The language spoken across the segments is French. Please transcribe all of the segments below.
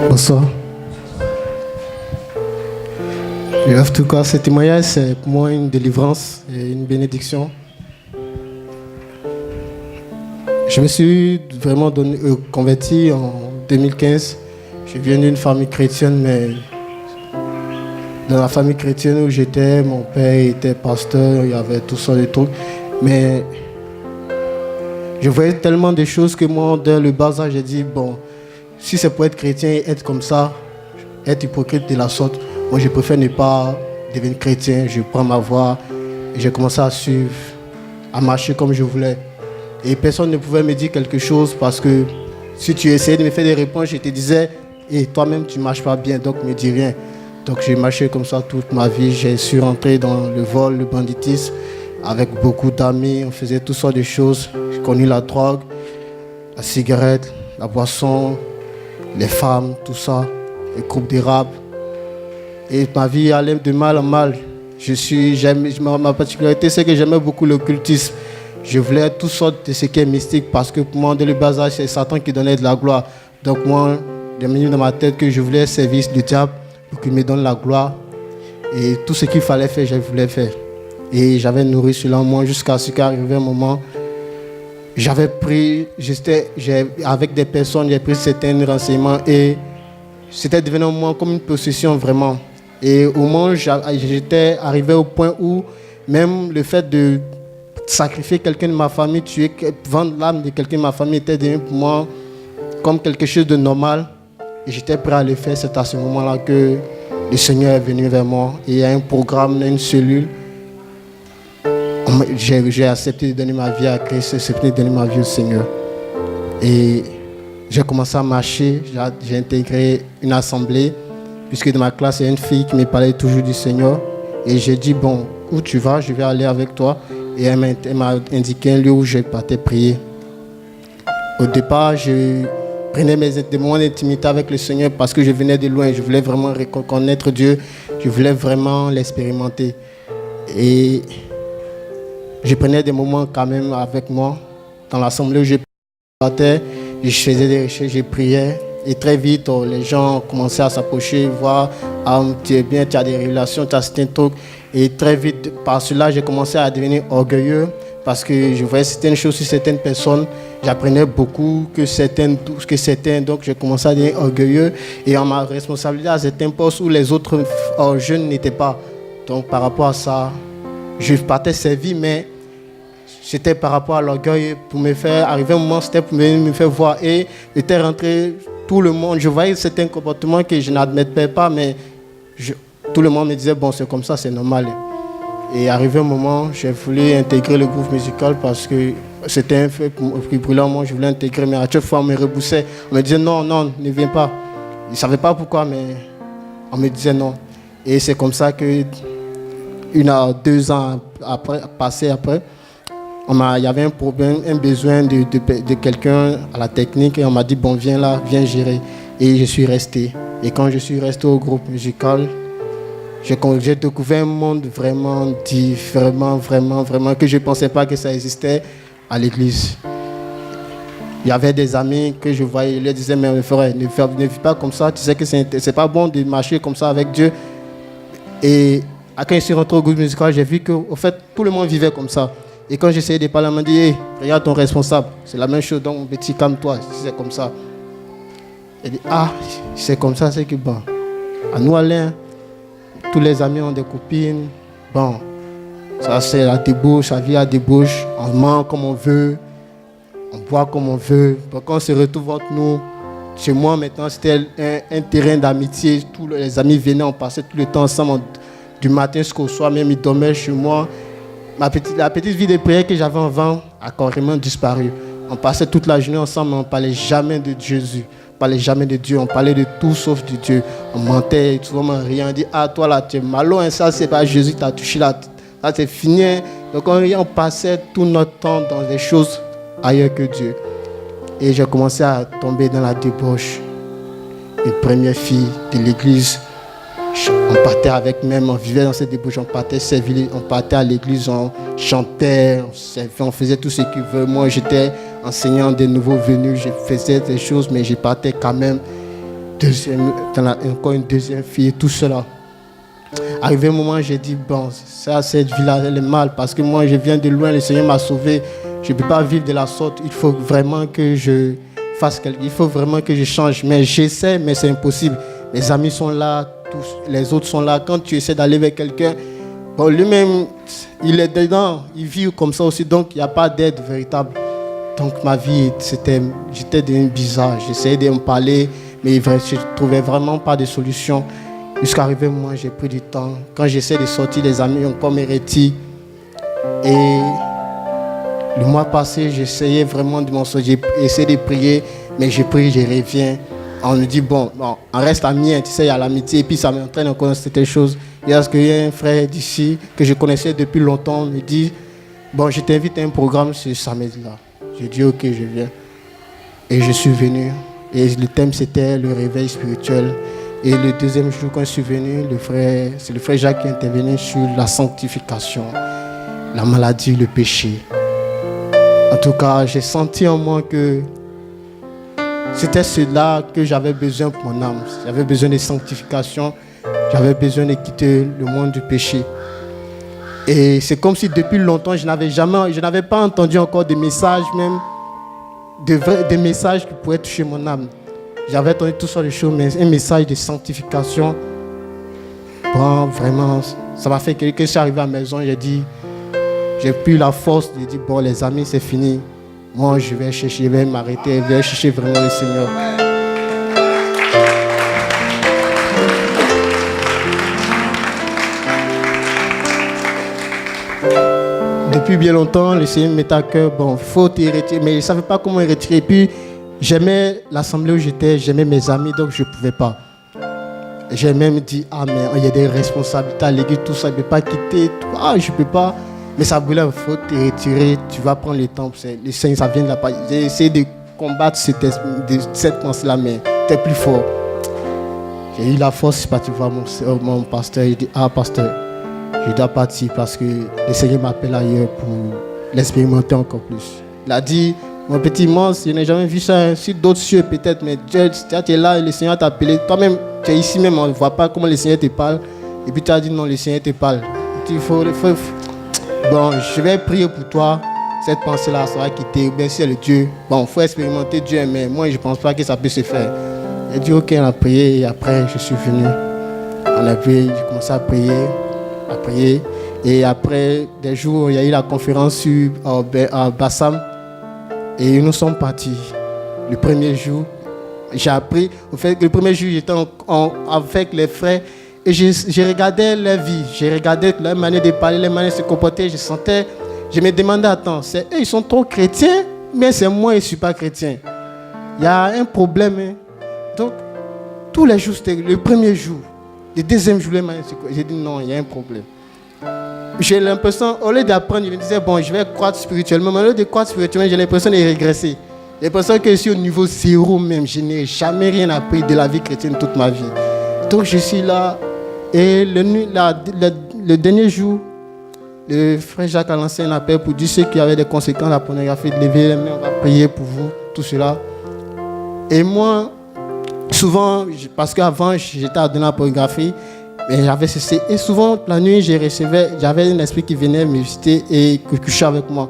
Bonsoir. Et en tout cas, ce témoignage, c'est pour moi une délivrance et une bénédiction. Je me suis vraiment converti en 2015. Je viens d'une famille chrétienne, mais dans la famille chrétienne où j'étais, mon père était pasteur, il y avait tout ça, des trucs. Mais je voyais tellement de choses que moi, dès le bas âge, j'ai dit, bon, si c'est pour être chrétien et être comme ça, être hypocrite de la sorte, moi je préfère ne pas devenir chrétien. Je prends ma voie et j'ai commencé à suivre, à marcher comme je voulais. Et personne ne pouvait me dire quelque chose parce que si tu essayais de me faire des réponses, je te disais, et toi-même tu ne marches pas bien, donc ne me dis rien. Donc j'ai marché comme ça toute ma vie. J'ai su rentrer dans le vol, le banditisme, avec beaucoup d'amis. On faisait toutes sortes de choses. J'ai connu la drogue, la cigarette, la boisson, les femmes, tout ça, les groupes de rap. Et ma vie allait de mal en mal. Ma particularité, c'est que j'aimais beaucoup l'occultisme. Je voulais toutes sortes de ce qui est mystique parce que pour moi, dès le bas âge, c'est Satan qui donnait de la gloire. Donc moi, il est venu dans ma tête que je voulais servir le diable pour qu'il me donne la gloire. Et tout ce qu'il fallait faire, je voulais faire. Et j'avais nourri cela en moi jusqu'à ce qu'arrivait un moment. J'avais pris, avec des personnes, j'ai pris certains renseignements et c'était devenu en moi comme une possession vraiment. Et au moment où j'étais arrivé au point où même le fait de sacrifier quelqu'un de ma famille, vendre l'âme de quelqu'un de ma famille était devenu pour moi comme quelque chose de normal. Et j'étais prêt à le faire. C'est à ce moment-là que le Seigneur est venu vers moi. Et il y a un programme, une cellule. J'ai accepté de donner ma vie à Christ, j'ai accepté de donner ma vie au Seigneur. Et j'ai commencé à marcher, j'ai intégré une assemblée, puisque dans ma classe, il y a une fille qui me parlait toujours du Seigneur. Et j'ai dit, bon, où tu vas, je vais aller avec toi. Et elle m'a indiqué un lieu où je partais prier. Au départ, je prenais des moments d'intimité avec le Seigneur parce que je venais de loin. Je voulais vraiment reconnaître Dieu. Je voulais vraiment l'expérimenter. Et je prenais des moments quand même avec moi. Dans l'assemblée où je partais, je faisais des recherches, je priais. Et très vite, les gens commençaient à s'approcher, voir, ah, tu es bien, tu as des révélations, tu as certains trucs. Et très vite, par cela, j'ai commencé à devenir orgueilleux parce que je voyais certaines choses sur certaines personnes. J'apprenais beaucoup que certains, donc j'ai commencé à devenir orgueilleux. Et en ma responsabilité à certains postes où les autres jeunes n'étaient pas. Donc par rapport à ça, je partais servir, mais c'était par rapport à l'orgueil pour me faire arriver un moment, c'était pour me faire voir. Et j'étais rentré, tout le monde, je voyais certains comportements que je n'admettais pas, mais tout le monde me disait, bon, c'est comme ça, c'est normal. Et arrivé un moment, j'ai voulu intégrer le groupe musical parce que c'était un fait brûlant. Moi, je voulais intégrer, mais à chaque fois, on me repoussait. On me disait, non, non, ne viens pas. Je ne savais pas pourquoi, mais on me disait non. Et c'est comme ça que 1 à 2 ans après, il y avait un problème, un besoin de quelqu'un à la technique et on m'a dit, bon, viens là, viens gérer. Et je suis resté. Et quand je suis resté au groupe musical, j'ai découvert un monde vraiment différent, vraiment, que je ne pensais pas que ça existait à l'église. Il y avait des amis que je voyais, ils leur disaient, mais frère, ne vis pas comme ça, tu sais que c'est pas bon de marcher comme ça avec Dieu. Et quand je suis rentré au groupe musical, j'ai vu qu'au fait, tout le monde vivait comme ça. Et quand j'essayais de parler, on m'a dit, hey, regarde ton responsable, c'est la même chose, donc mon petit, calme-toi, si c'est comme ça. Elle dit, ah, c'est comme ça, c'est que bon, à nous aller, tous les amis ont des copines, bon, ça c'est la débauche, la vie à débauche, on mange comme on veut, on boit comme on veut. Donc quand on se retrouve entre nous, chez moi maintenant, c'était un terrain d'amitié, tous les amis venaient, on passait tout le temps ensemble, du matin jusqu'au soir, même ils dormaient chez moi. La petite vie de prière que j'avais avant a carrément disparu. On passait toute la journée ensemble, mais on ne parlait jamais de Jésus. On ne parlait jamais de Dieu, on parlait de tout sauf de Dieu. On mentait, souvent on riait, on dit, ah toi là, tu es malo, hein, ça c'est pas Jésus, tu as touché là, ça c'est fini. Hein. Donc on passait tout notre temps dans des choses ailleurs que Dieu. Et j'ai commencé à tomber dans la débauche. Une première fille de l'église, on partait avec même, on vivait dans cette débauche, on partait servir, on partait à l'église, on chantait, on faisait tout ce qu'il veut. Moi, j'étais enseignant des nouveaux venus, je faisais des choses, mais je partais quand même. encore une deuxième fille, tout cela. Arrivé un moment, j'ai dit, bon, ça, cette vie-là, elle est mal, parce que moi, je viens de loin, le Seigneur m'a sauvé. Je ne peux pas vivre de la sorte. Il faut vraiment que je fasse quelque chose. Il faut vraiment que je change. Mais j'essaie, mais c'est impossible. Mes amis sont là, tous les autres sont là. Quand tu essaies d'aller vers quelqu'un, bon, lui-même, il est dedans, il vit comme ça aussi, donc il n'y a pas d'aide véritable. Donc ma vie, j'étais devenu bizarre. J'essayais de me parler, mais je ne trouvais vraiment pas de solution. Jusqu'à arriver moi, j'ai pris du temps. Quand j'essaie de sortir, les amis ont comme hérité. Et le mois passé, j'essayais vraiment de m'en sortir. J'ai essayé de prier, mais je prie, je reviens. On me dit, bon, on reste amis, tu sais, il y a l'amitié. Et puis ça m'entraîne encore dans certaines choses. Il y a un frère d'ici que je connaissais depuis longtemps, me dit, bon, je t'invite à un programme ce samedi-là. J'ai dit, ok, je viens. Et je suis venu. Et le thème, c'était le réveil spirituel. Et le deuxième jour, quand je suis venu, c'est le frère Jacques qui est intervenu sur la sanctification, la maladie, le péché. En tout cas, j'ai senti en moi que c'était cela que j'avais besoin pour mon âme. J'avais besoin de sanctification. J'avais besoin de quitter le monde du péché. Et c'est comme si depuis longtemps, je n'avais pas entendu encore des messages, même des messages qui pourraient toucher mon âme. J'avais entendu tout ça de choses, mais un message de sanctification, bon, vraiment, ça m'a fait que quand je suis arrivé à la maison, j'ai plus la force de dire, bon, les amis, c'est fini. Moi, je vais m'arrêter, je vais chercher vraiment le Seigneur. Depuis bien longtemps, le Seigneur me met à cœur, bon, il faut te retirer, mais je ne savais pas comment retirer. Et puis, j'aimais l'assemblée où j'étais, j'aimais mes amis, donc je ne pouvais pas. J'ai même dit, ah, mais il y a des responsabilités à l'église, tout ça, je ne peux pas quitter. Ah, je ne peux pas. Mais ça brûlait, il faut te retirer, tu vas prendre le temps. Le Seigneur, ça vient de la part. J'ai essayé de combattre cette pensée-là, mais tu es plus fort. J'ai eu la force, je suis parti voir mon pasteur. Il dit, ah, pasteur, je dois partir parce que le Seigneur m'appelle ailleurs pour l'expérimenter encore plus. Il a dit, mon petit monstre, je n'ai jamais vu ça sur d'autres cieux peut-être, mais tu es là et le Seigneur t'a appelé. Toi-même, tu es ici même, on ne voit pas comment le Seigneur te parle. Et puis tu as dit non, le Seigneur te parle. Il faut, bon, je vais prier pour toi. Cette pensée-là, ça va quitter. Bien sûr, le Dieu. Bon, il faut expérimenter Dieu, mais moi, je ne pense pas que ça peut se faire. Il a dit, ok, on a prié. Et après, je suis venu. On a prié, j'ai commencé à prier. Et après des jours, il y a eu la conférence à Bassam. Et nous sommes partis. Le premier jour, j'ai appris. En fait, le premier jour, j'étais avec les frères. Et je regardais leur vie, je regardais leur manière de parler, leur manière de se comporter, je me demandais, attends, eux, ils sont trop chrétiens, mais c'est moi, je ne suis pas chrétien. Il y a un problème. Hein. Donc, tous les jours, c'était le premier jour, le deuxième jour, j'ai dit non, il y a un problème. J'ai l'impression, au lieu d'apprendre, je me disais, bon, je vais croître spirituellement, mais au lieu de croître spirituellement, j'ai l'impression de régresser. J'ai l'impression que je suis au niveau zéro même, je n'ai jamais rien appris de la vie chrétienne toute ma vie. Donc, je suis là. Et le dernier jour, le frère Jacques a lancé un appel pour dire ceux qui avaient des conséquences de la pornographie, de lever les mains, on va prier pour vous, tout cela. Et moi, souvent, parce qu'avant j'étais adonné à la pornographie, mais j'avais cessé. Et souvent, la nuit, j'avais un esprit qui venait me visiter et coucher avec moi.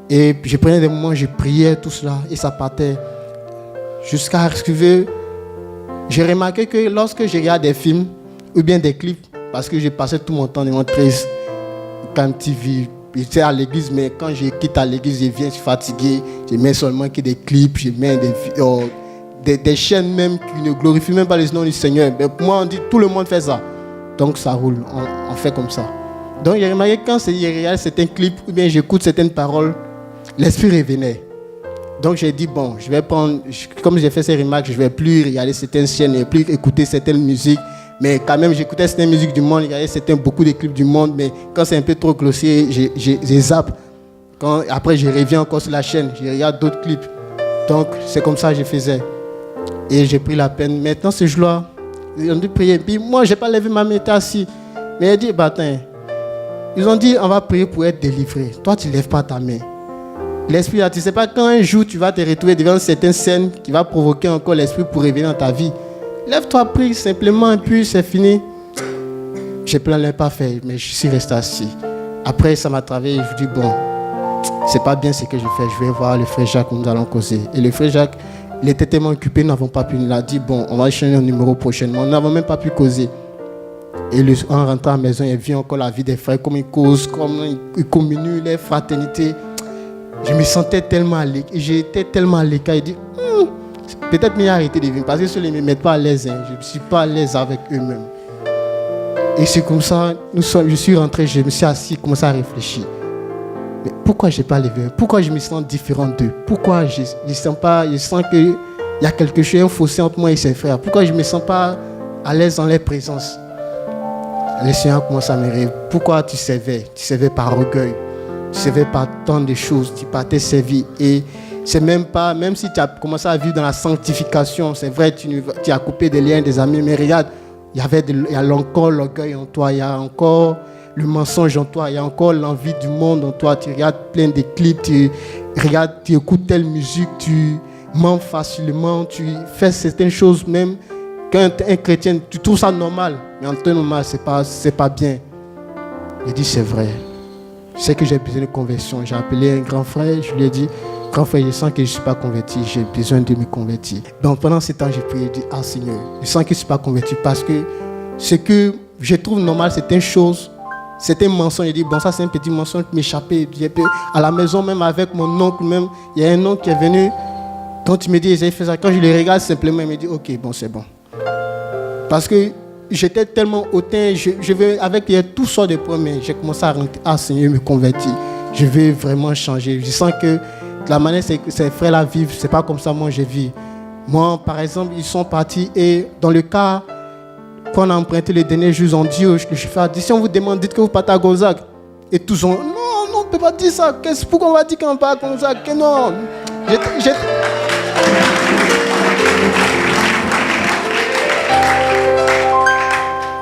Et je prenais des moments, je priais, tout cela, et ça partait. Jusqu'à ce que j'ai remarqué que lorsque je regarde des films, ou bien des clips, parce que j'ai passé tout mon temps devant 13 Cam TV. J'étais à l'église, mais quand je quitte à l'église, je viens, je suis fatigué. Je mets seulement que des clips, je mets des chaînes même qui ne glorifient même pas le nom du Seigneur. Mais pour moi, on dit tout le monde fait ça. Donc ça roule, on fait comme ça. Donc j'ai remarqué que quand je regarde certains clips, ou bien j'écoute certaines paroles, l'esprit revenait. Donc j'ai dit, bon, je vais prendre, comme j'ai fait ces remarques, je ne vais plus regarder certaines chaînes, et plus écouter certaines musiques. Mais quand même, j'écoutais certaines musiques du monde, il y avait beaucoup de clips du monde, mais quand c'est un peu trop grossier, je zappe. Après, je reviens encore sur la chaîne, je regarde d'autres clips. Donc, c'est comme ça que je faisais. Et j'ai pris la peine. Maintenant, ce jour-là, ils ont dit prier. Puis moi, je n'ai pas levé ma main, j'étais assis. Mais ils ont dit, attends, ils ont dit, on va prier pour être délivré. Toi, tu ne lèves pas ta main. L'esprit, tu ne sais pas quand un jour, tu vas te retrouver devant certaines scènes qui va provoquer encore l'esprit pour revenir dans ta vie. Lève-toi, prie simplement, et puis c'est fini. J'ai plein de pas fait, mais je suis resté assis. Après, ça m'a travaillé, je dis bon, c'est pas bien ce que je fais, je vais voir le frère Jacques, nous allons causer. Et le frère Jacques, il était tellement occupé, nous n'avons pas pu, il a dit bon, on va changer un numéro prochainement. Nous n'avons même pas pu causer. Et en rentrant à la maison, il vit encore la vie des frères, comme ils causent, comme ils communient, les fraternités. Je me sentais tellement à l'écart, j'étais tellement à l'écart, il dit, peut-être qu'il a arrêté de vivre, parce que ceux ne me mettent pas à l'aise, hein. Je ne suis pas à l'aise avec eux-mêmes. Et c'est comme ça, je suis rentré, je me suis assis, commencé à réfléchir. Mais pourquoi je n'ai pas levé? Pourquoi je me sens différent d'eux? Pourquoi je sens qu'il y a quelque chose, un fossé entre moi et ses frères? Pourquoi je ne me sens pas à l'aise dans leur présence? Le Seigneur commence à me dire, pourquoi tu servais? Tu servais par orgueil, tu servais par tant de choses, tu partais servi. Et c'est même si tu as commencé à vivre dans la sanctification, c'est vrai, tu as coupé des liens des amis, mais regarde, il y a encore l'orgueil en toi, il y a encore le mensonge en toi, il y a encore l'envie du monde en toi. Tu regardes plein de clips, tu écoutes telle musique, tu mens facilement, tu fais certaines choses même qu'un chrétien, tu trouves ça normal, mais en temps normal, c'est pas bien. Il dit c'est vrai. Je sais que j'ai besoin de conversion. J'ai appelé un grand frère, je lui ai dit, grand frère, je sens que je ne suis pas converti, j'ai besoin de me convertir. Donc pendant ce temps, j'ai prié, j'ai dit, ah Seigneur, je sens que je ne suis pas converti parce que ce que je trouve normal, c'est une chose, c'est un mensonge. J'ai dit, bon, ça c'est un petit mensonge qui m'échappait. À la maison, même avec mon oncle, même, il y a un oncle qui est venu, quand il me dit, j'ai fait ça, quand je le regarde simplement, il me dit, ok, bon, c'est bon. Parce que j'étais tellement hautain, je veux, avec toutes sortes de problèmes, j'ai commencé à rentrer, ah Seigneur, me convertir. Je veux vraiment changer. Je sens que la manière que ces frères-là vivent, c'est pas comme ça moi je vis. Moi, par exemple, ils sont partis et dans le cas, quand on a emprunté les derniers jours, on dit, je fais, si on vous demande, dites que vous partez à Gonzague. Et tous ont, non, on ne peut pas dire ça. Pourquoi on va dire qu'on part à Gonzague? Que non.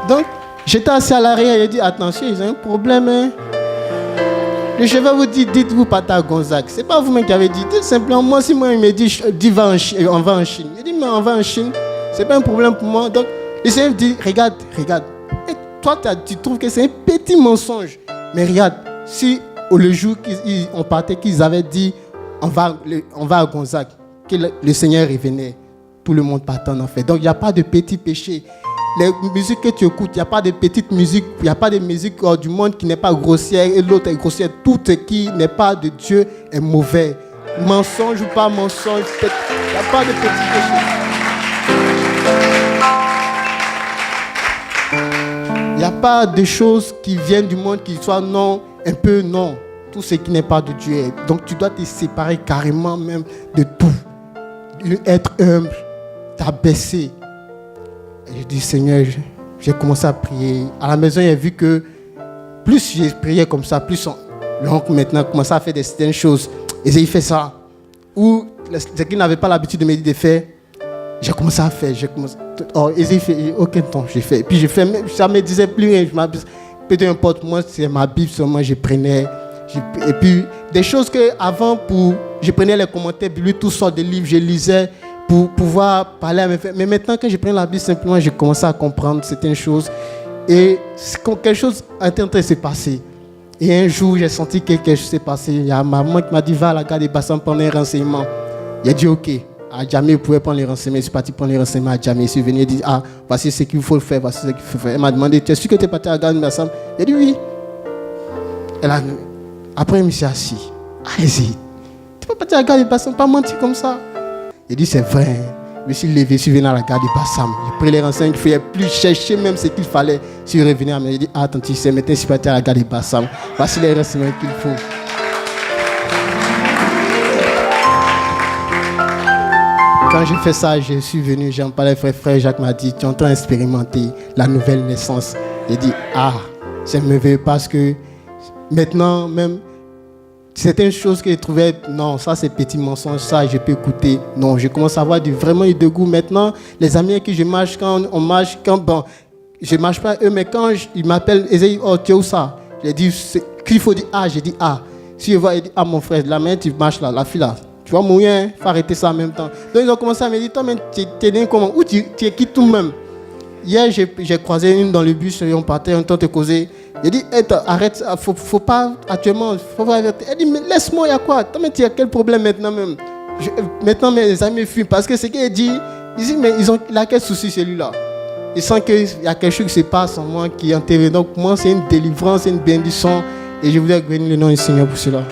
Donc, j'étais assis à l'arrière et j'ai dit, attention, ils ont un problème. Hein. Le chef vous dit, dites-vous partez à Gonzague. Ce n'est pas vous-même qui avez dit. Dites simplement, moi, si moi, il me dit, on va en Chine. Il dit, mais on va en Chine. Ce n'est pas un problème pour moi. Donc, le Seigneur me dit, regarde. Et toi, tu trouves que c'est un petit mensonge. Mais regarde, si le jour qu'on partait, qu'ils avaient dit, on va à Gonzague, que le Seigneur revenait, tout le monde partant en fait. Donc, il n'y a pas de petits péchés. Les musiques que tu écoutes, il n'y a pas de petites musiques, il n'y a pas de musique du monde qui n'est pas grossière et l'autre est grossière. Tout ce qui n'est pas de Dieu est mauvais. Mensonge ou pas mensonge, il n'y a pas de petits péchés. Il n'y a pas de choses qui viennent du monde qui soient non, un peu non. Tout ce qui n'est pas de Dieu. Donc tu dois te séparer carrément même de tout. Être humble, t'abaisser. Et je dis, Seigneur, j'ai commencé à prier. À la maison, j'ai vu que plus j'ai prié comme ça, plus l'oncle maintenant commençait à faire des certaines choses. Et il fait ça. Ou ce qu'il n'avait pas l'habitude de me dire de faire, j'ai commencé à faire. Et il fait, aucun temps, j'ai fait. Et puis j'ai fait, ça ne me disait plus rien. Peu importe, moi, c'est ma Bible seulement, je prenais. Et puis, des choses que avant, je prenais les commentaires, puis lui, toutes sortes de livres, je lisais. Pour pouvoir parler à mes frères. Mais maintenant, quand je prends la Bible, simplement, j'ai commencé à comprendre certaines choses. Et quelque chose est en train de se passer. Et un jour, j'ai senti que quelque chose s'est passé. Il y a ma maman qui m'a dit, va à la gare de Bassam prendre les renseignements. Il a dit, ok. À Djamé, vous pouvez prendre les renseignements. Je suis parti prendre les renseignements à Djamé. Je suis venu et dit, ah, voici ce qu'il faut faire, voici ce qu'il faut faire. Elle m'a demandé, tu es sûr que tu es parti à la gare de Bassam? J'ai dit, oui. Après, je me suis assis. Allez-y. Tu peux partir à la gare de Bassam, pas mentir comme ça. Il dit, c'est vrai. Je me suis levé, je suis venu à la gare de Bassam. J'ai pris les renseignements qu'il fallait plus chercher même ce qu'il fallait. Je suis revenu à moi. J'ai dit, ah, attends, tu sais, maintenant, je suis parti à la gare de Bassam. Voici les renseignements qu'il faut. Quand j'ai fait ça, je suis venu, j'ai parlé, frère Jacques m'a dit, tu es en train d'expérimenter la nouvelle naissance. J'ai dit, ah, c'est merveilleux parce que maintenant, même, certaines choses que je trouvais, non, ça c'est petit mensonge, ça je peux écouter. Non, je commence à avoir vraiment de goût. Maintenant, les amis avec qui je marche, quand on marche, je ne marche pas eux, mais quand ils m'appellent, ils disent, oh, tu es où ça? J'ai dit, qu'il faut dire ah, j'ai dit ah. Si je vois, il dit, ah mon frère, la main, tu marches là, la fille là, tu vas mourir, il faut arrêter ça en même temps. Donc ils ont commencé à me dire, toi, mais tu es né comment? Ou tu es qui tout-même? Hier, j'ai croisé une dans le bus, et on partait, on tentait de causer. J'ai dit, hey, arrête, faut pas actuellement, faut pas arrêter. Elle dit, mais laisse-moi, il y a quoi? Toi, mais tu as quel problème maintenant même? Maintenant, mes amis fuient parce que ce qu'il dit, ils disent, mais il a quel souci celui-là? Il sent qu'il y a quelque chose qui se passe en moi qui est enterré. Donc, moi, c'est une délivrance, c'est une bénédiction. Et je voulais bénir le nom du Seigneur pour cela.